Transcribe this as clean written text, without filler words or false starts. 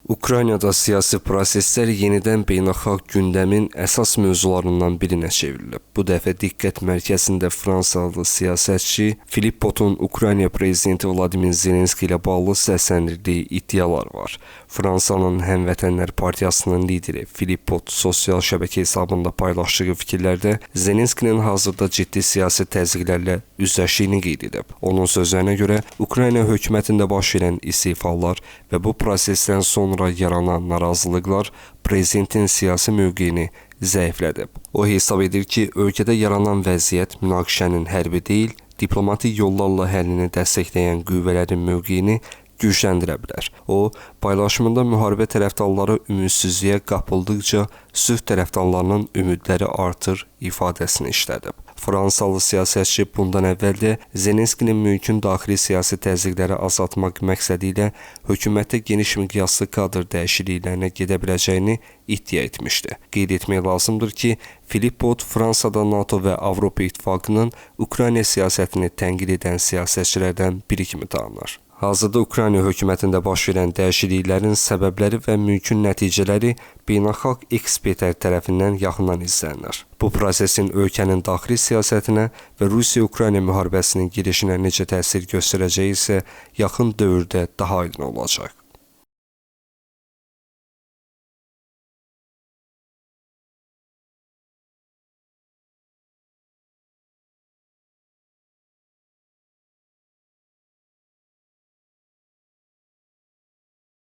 Ukraynada siyasi proseslər yenidən beynəlxalq gündəmin əsas mövzularından birinə çevrilib. Bu dəfə diqqət mərkəzində Fransalı siyasətçi Philippotun Ukrayna prezidenti Vladimir Zelenski ilə bağlı səsləndirdiyi iddialar var. Fransanın Həmvətənlər Partiyasının lideri Philippot sosial şəbəkə hesabında paylaşdığı fikirlərdə Zelenskinin hazırda ciddi siyasi təzyiqlərlə üzləşdiyini qeyd edib. Onun sözlərinə görə Ukrayna hökumətində baş verən istifalar və bu prosesdən sonra yaranan narazılıqlar prezidentin siyasi mövqeyini zəiflədib. O hesab edir ki, ölkədə yaranan vəziyyət münaqişənin hərbi deyil, diplomatik yollarla həllini dəstəkləyən qüvvələrin mövqeyini gücləndirə bilər. O, paylaşımında müharibə tərəfdarları ümidsizliyə qapıldıqca sülh tərəfdarlarının ümidləri artır ifadəsini işlədib. Fransalı siyasətçi bundan əvvəl də Zelenskinin mümkün daxili siyasi təzyiqləri azaltmaq məqsədi ilə hökumətdə geniş miqyaslı kadr dəyişikliklərinə gedə biləcəyini iddia etmişdi. Qeyd etmək lazımdır ki, Philippot Fransada NATO və Avropa İttifaqının Ukrayna siyasətini tənqid edən siyasətçilərdən biri kimi tanınır. Hazırda Ukrayna hökumətində baş verən dəyişikliklərin səbəbləri və mümkün nəticələri beynəlxalq ekspertlər tərəfindən yaxından izlənir. Bu prosesin ölkənin daxili siyasətinə və Rusiya-Ukrayna müharibəsinin girişinə necə təsir göstərəcəyi isə yaxın dövrdə daha aydın olacaq.